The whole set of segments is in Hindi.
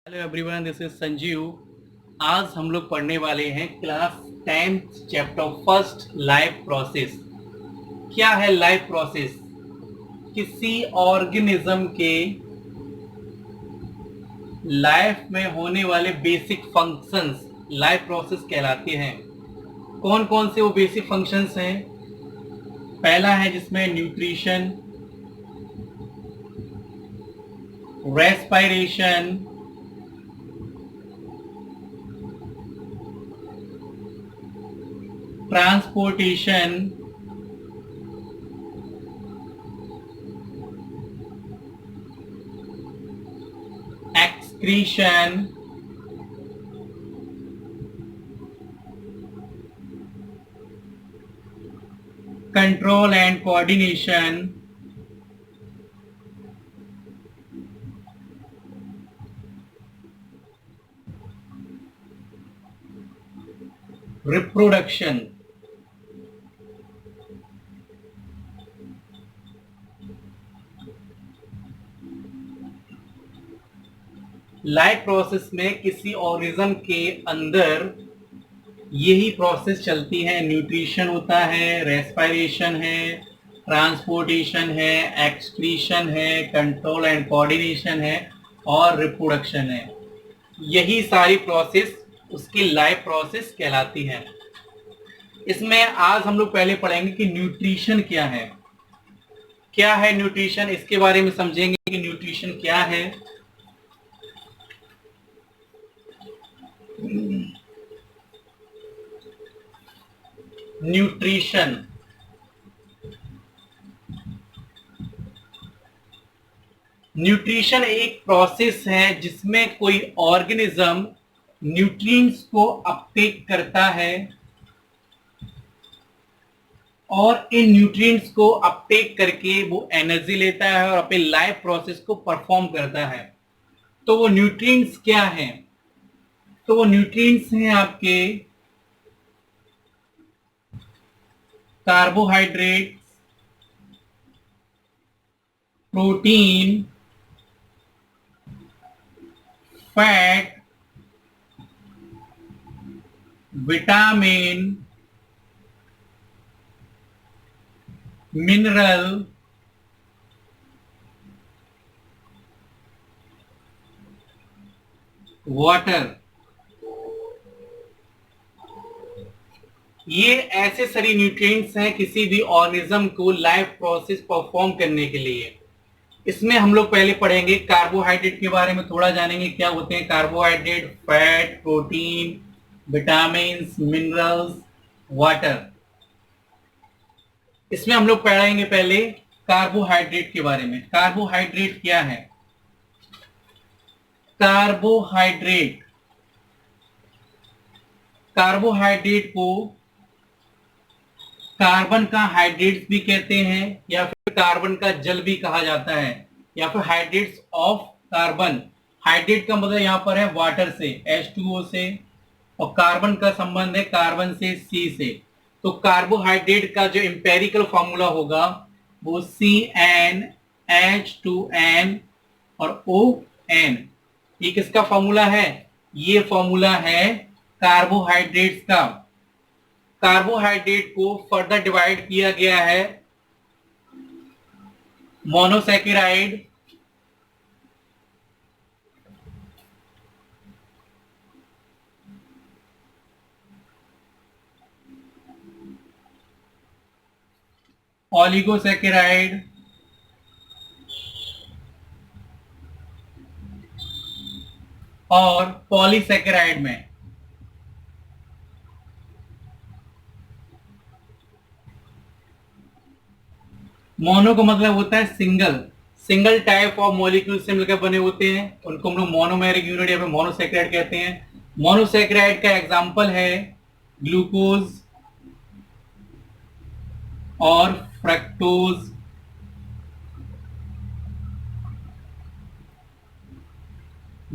Hello everyone, this is Sanjeev. आज हम लोग पढ़ने वाले हैं class 10th chapter first, life process. क्या है लाइफ प्रोसेस? किसी ऑर्गेनिज्म के लाइफ में होने वाले बेसिक फंक्शंस लाइफ प्रोसेस कहलाते हैं। कौन कौन से वो बेसिक फंक्शंस हैं? पहला है जिसमें nutrition, respiration, transportation, excretion, control and coordination, reproduction. Life process में किसी ऑर्गेनिज्म के अंदर यही प्रोसेस चलती है। न्यूट्रिशन होता है, रेस्पिरेशन है, ट्रांसपोर्टेशन है, एक्सक्रीशन है, कंट्रोल एंड कोऑर्डिनेशन है और रिप्रोडक्शन है। यही सारी प्रोसेस उसकी लाइफ प्रोसेस कहलाती है। इसमें आज हम लोग पहले पढ़ेंगे कि न्यूट्रिशन क्या है। क्या है न्यूट्रिशन, इसके बारे में समझेंगे कि न्यूट्रिशन क्या है। न्यूट्रिशन न्यूट्रिशन एक प्रोसेस है जिसमें कोई ऑर्गेनिज्म न्यूट्रिएंट्स को अपटेक करता है और इन न्यूट्रिएंट्स को अपटेक करके वो एनर्जी लेता है और अपने लाइफ प्रोसेस को परफॉर्म करता है। तो वो न्यूट्रिएंट्स क्या हैं? तो वो न्यूट्रिएंट्स हैं आपके carbohydrate, protein, fat, vitamin, mineral, water. ये ऐसे सारी न्यूट्रिएंट्स हैं किसी भी ऑर्गेनिज्म को लाइफ प्रोसेस परफॉर्म करने के लिए। इसमें हम लोग पहले पढ़ेंगे कार्बोहाइड्रेट के बारे में, थोड़ा जानेंगे क्या होते हैं carbohydrate, fat, protein, vitamin, minerals, water. इसमें हम लोग पढ़ेंगे पहले कार्बोहाइड्रेट के बारे में। कार्बोहाइड्रेट क्या है? कार्बोहाइड्रेट कार्बोहाइड्रेट को कार्बन का हाइड्रेट्स भी कहते हैं या फिर कार्बन का जल भी कहा जाता है या फिर हाइड्रेट्स ऑफ कार्बन। हाइड्रेट का मतलब यहाँ पर है वाटर से, H2O से, और कार्बन का संबंध है कार्बन से, C से। तो कार्बोहाइड्रेट का जो एम्पेरिकल फॉर्मूला होगा वो CnH2n और ON। ये किसका फॉर्मूला है? ये फॉर्मूला है कार्बोहाइड्रेट्स का। कार्बोहाइड्रेट को फर्दर डिवाइड किया गया है मोनोसैकेराइड, ओलिगोसैकेराइड और पॉलीसैकेराइड में। मोनो का मतलब होता है single. Single type of molecule से मिलकर बने होते हैं, उनको हम लोग मोनोमेरिक यूनिट या फिर मोनोसैकेराइड कहते हैं। मोनोसैकेराइड का एग्जांपल है ग्लूकोज और फ्रक्टोज,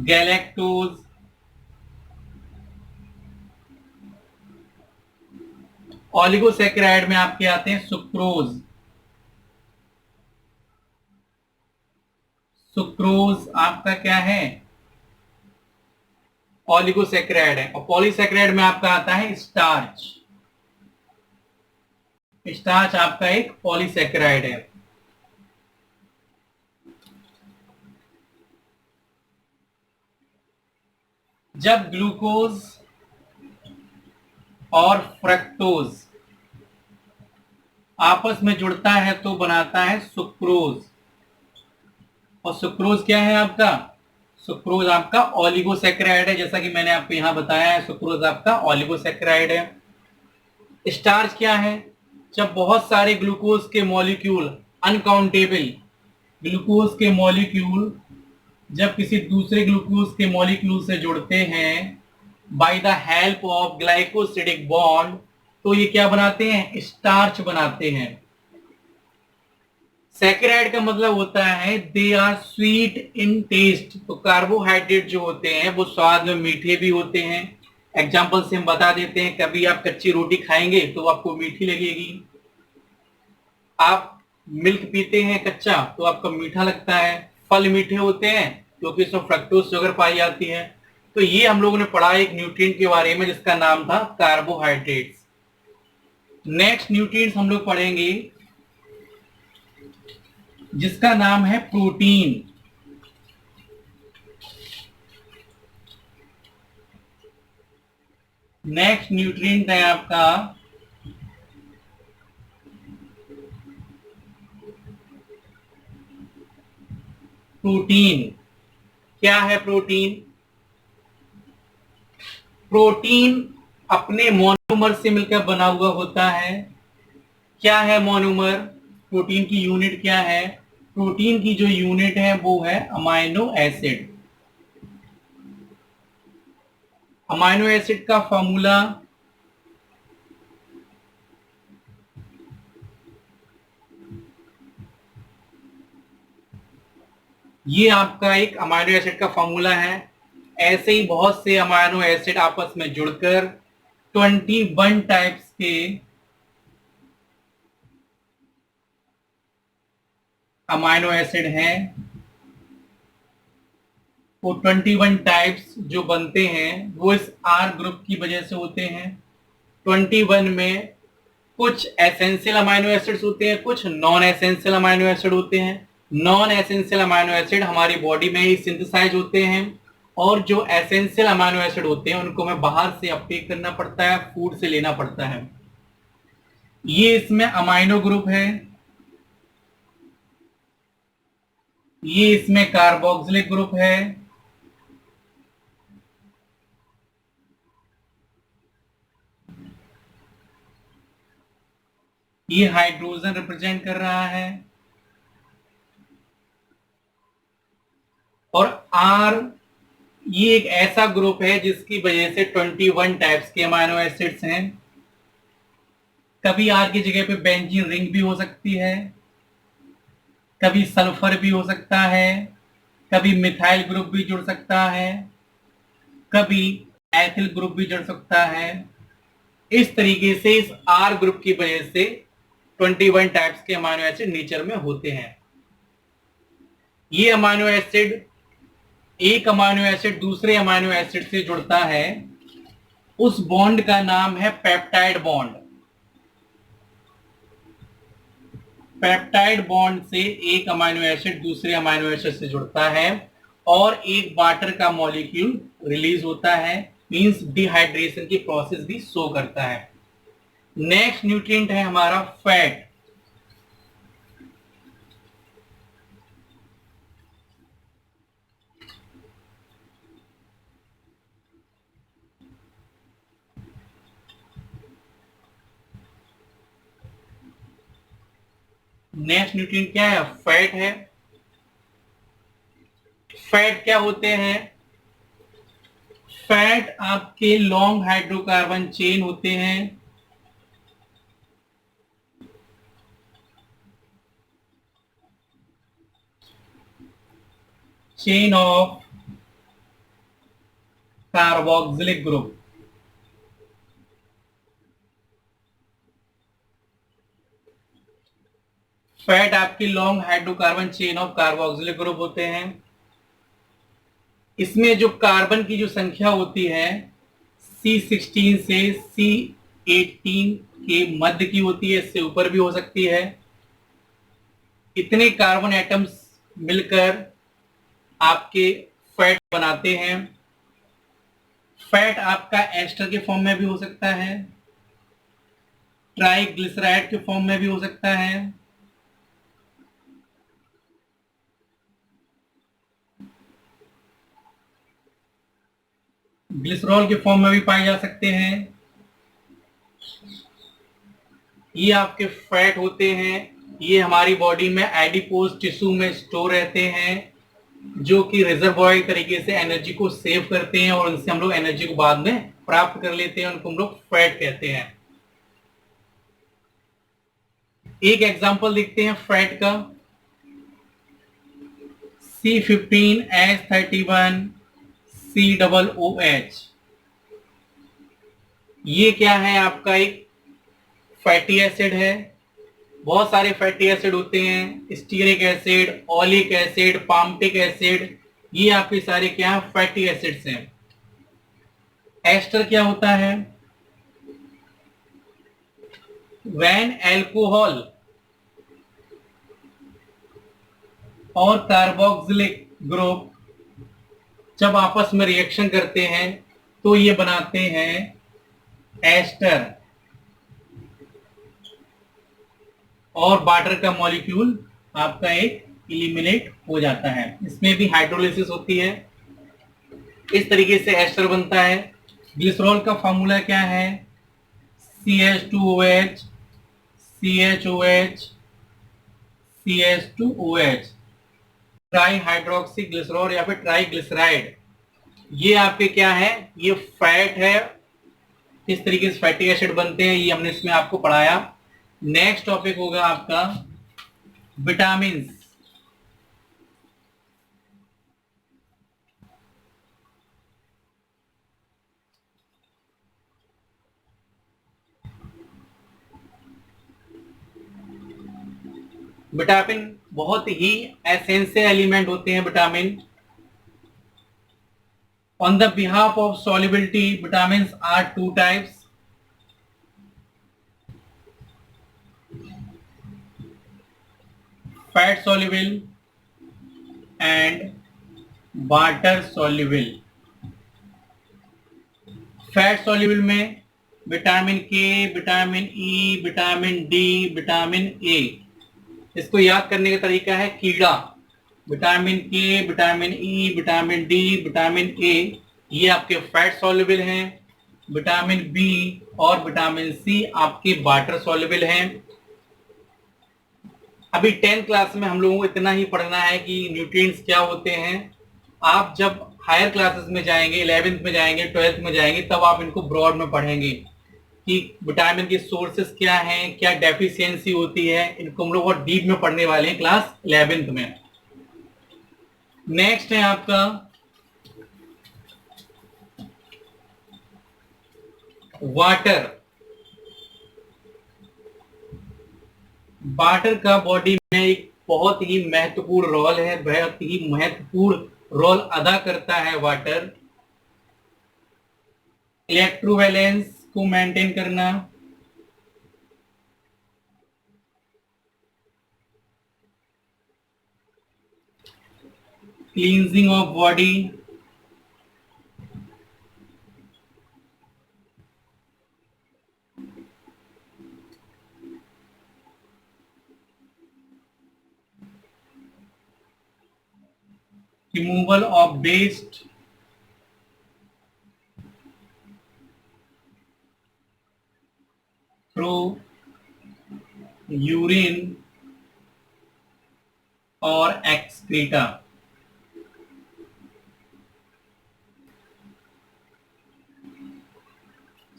गैलेक्टोज। ओलिगोसैकेराइड में आपके आते हैं सुक्रोज। सुक्रोज आपका क्या है? ऑलिगोसैकेराइड है। और पॉलीसैकेराइड में आपका आता है स्टार्च। स्टार्च आपका एक पॉलीसैकेराइड है। जब ग्लूकोज और फ्रक्टोज आपस में जुड़ता है तो बनाता है सुक्रोज। और सुक्रोज क्या है आपका? सुक्रोज आपका ऑलिगोसैकेराइड है, जैसा कि मैंने आपको यहां बताया है, सुक्रोज आपका ऑलिगोसैकेराइड है। स्टार्च क्या है? जब बहुत सारे ग्लूकोज के मॉलिक्यूल, अनकाउंटेबल ग्लूकोज के मॉलिक्यूल जब किसी दूसरे ग्लूकोज के मॉलिक्यूल से जुड़ते हैं by the help of glycosidic bond, तो ये क्या बनाते हैं? स्टार्च बनाते हैं। सैकेराइड का मतलब होता है they are sweet in taste. तो कार्बोहाइड्रेट जो होते हैं वो स्वाद में मीठे भी होते हैं। एग्जाम्पल से हम बता देते हैं, कभी आप कच्ची रोटी खाएंगे तो आपको मीठी लगेगी। आप मिल्क पीते हैं कच्चा तो आपको मीठा लगता है। फल मीठे होते हैं क्योंकि इसमें फ्रक्टोज शुगर पाई जाती है। तो ये हम लोगों ने पढ़ा एक न्यूट्रिएंट के बारे में जिसका नाम था कार्बोहाइड्रेट्स। नेक्स्ट न्यूट्रिएंट्स हम लोग पढ़ेंगे जिसका नाम है प्रोटीन। नेक्स्ट न्यूट्रिएंट है आपका प्रोटीन। क्या है प्रोटीन? प्रोटीन अपने मोनोमर से मिलकर बना हुआ होता है। क्या है मोनोमर? प्रोटीन की यूनिट क्या है? प्रोटीन की जो यूनिट है वो है अमाइनो एसिड। अमाइनो एसिड का फॉर्मूला ये आपका एक अमाइनो एसिड का फॉर्मूला है। ऐसे ही बहुत से अमाइनो एसिड आपस में जुड़कर 21 टाइप्स के अमाइनो एसिड हैं। वो 21 टाइप्स जो बनते हैं वो इस आर ग्रुप की वजह से होते हैं। 21 में कुछ एसेंशियल अमाइनो एसिड्स होते हैं, कुछ नॉन एसेंशियल अमाइनो एसिड होते हैं। नॉन एसेंशियल अमाइनो एसिड हमारी बॉडी में ही सिंथेसाइज होते हैं, और जो एसेंशियल अमाइनो एसिड होते हैं उनको हमें बाहर से अपटेक करना पड़ता है, फूड से लेना पड़ता है। ये इसमें अमाइनो ग्रुप है, ये इसमें कार्बोक्सिलिक ग्रुप है, ये हाइड्रोजन रिप्रेजेंट कर रहा है, और आर ये एक ऐसा ग्रुप है जिसकी वजह से 21 टाइप्स के अमाइनो एसिड्स हैं। कभी आर की जगह पे बेंजीन रिंग भी हो सकती है, कभी सल्फर भी हो सकता है, कभी मिथाइल ग्रुप भी जुड़ सकता है, कभी एथिल ग्रुप भी जुड़ सकता है। इस तरीके से इस आर ग्रुप की वजह से 21 टाइप्स के अमाइनो एसिड नेचर में होते हैं। ये अमाइनो एसिड, एक अमाइनो एसिड दूसरे अमाइनो एसिड से जुड़ता है, उस बॉन्ड का नाम है पेप्टाइड बॉन्ड। पेप्टाइड बॉन्ड से एक अमाइनो एसिड दूसरे अमाइनो एसिड से जुड़ता है और एक वाटर का मॉलिक्यूल रिलीज होता है, मींस डिहाइड्रेशन की प्रोसेस भी शो करता है। नेक्स्ट न्यूट्रिएंट है हमारा फैट। नेक्स्ट न्यूट्रिएंट क्या है? फैट है। फैट क्या होते हैं? फैट आपके लॉन्ग हाइड्रोकार्बन चेन होते हैं। Chain of carboxylic group. Fat आपकी long hydrocarbon chain of carboxylic group होते हैं। इसमें जो कार्बन की जो संख्या होती है C16 से C18 के मध्य की होती है, इससे ऊपर भी हो सकती है। इतने कार्बन एटम्स मिलकर आपके फैट बनाते हैं। फैट आपका एस्टर के फॉर्म में भी हो सकता है, ट्राइग्लिसराइड के फॉर्म में भी हो सकता है, ग्लिसरॉल के फॉर्म में भी पाए जा सकते हैं। ये आपके फैट होते हैं, ये हमारी बॉडी में एडिपोज टिश्यू में स्टोर रहते हैं, जो कि रिजर्वॉयर तरीके से एनर्जी को सेव करते हैं और उनसे हम लोग एनर्जी को बाद में प्राप्त कर लेते हैं, उनको हम लोग फैट कहते हैं। एक एग्जांपल देखते हैं फैट का, C15H31 COOH। ये क्या है? आपका एक फैटी एसिड है। बहुत सारे फैटी एसिड होते हैं, stearic acid, oleic acid, palmitic acid, ये आपके सारे क्या फैटी एसिड्स हैं। एस्टर क्या होता है? व्हेन एल्कोहल और कार्बोक्सिलिक ग्रुप जब आपस में रिएक्शन करते हैं तो ये बनाते हैं एस्टर, और वाटर का मॉलिक्यूल आपका एक इलिमिनेट हो जाता है। इसमें भी हाइड्रोलिसिस होती है, इस तरीके से एस्टर बनता है। ग्लिसरॉल का फॉर्मूला क्या है? CH2OH CHOH CH2OH, try hydroxy glycerol या फिर ट्राइग्लिसराइड। ये आपके क्या है? ये फैट है। किस तरीके से फैटी एसिड बनते हैं ये हमने इसमें आपको पढ़ाया। नेक्स्ट टॉपिक होगा आपका विटामिन। विटामिन बहुत ही एसेंशियल एलिमेंट होते हैं। Vitamin on the behalf of solubility, vitamins are two types: fat soluble and water soluble। Fat soluble में विटामिन के, vitamin E, vitamin D, vitamin A. इसको याद करने का तरीका है कीड़ा। विटामिन के, vitamin E, vitamin D, vitamin A, ये आपके फैट सॉल्युबल हैं। विटामिन बी और विटामिन सी आपके वाटर सॉल्युबल हैं। अभी 10th क्लास में हम लोगों को इतना ही पढ़ना है कि न्यूट्रिएंट्स क्या होते हैं। आप जब हायर क्लासेस में जाएंगे, 11th में जाएंगे, 12th में जाएंगे, तब आप इनको ब्रॉड में पढ़ेंगे कि विटामिन के सोर्सेस क्या हैं, क्या डेफिशिएंसी होती है। इनको हम लोग बहुत डीप में पढ़ने वाले हैं क्लास 11th में। नेक्स्ट है आपका वाटर। वाटर का बॉडी में एक बहुत ही महत्वपूर्ण रोल है, बहुत ही महत्वपूर्ण रोल अदा करता है वाटर। इलेक्ट्रोवैलेंस को मेंटेन करना, cleansing of body, removal of waste, through urine और एक्सक्रीटा।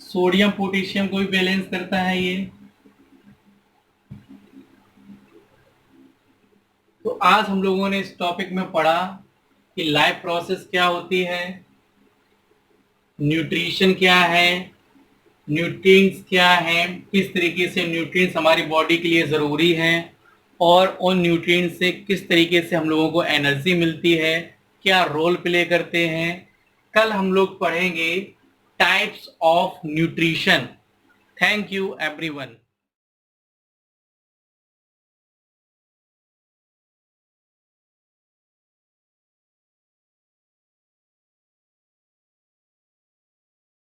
सोडियम पोटेशियम को भी बैलेंस करता है ये। तो आज हम लोगों ने इस टॉपिक में पढ़ा कि लाइफ प्रोसेस क्या होती है, न्यूट्रिशन क्या है, न्यूट्रिएंट्स क्या है, किस तरीके से न्यूट्रिएंट्स हमारी बॉडी के लिए ज़रूरी हैं, और उन न्यूट्रिएंट्स से किस तरीके से हम लोगों को एनर्जी मिलती है, क्या रोल प्ले करते हैं। कल हम लोग पढ़ेंगे types of nutrition. Thank you everyone.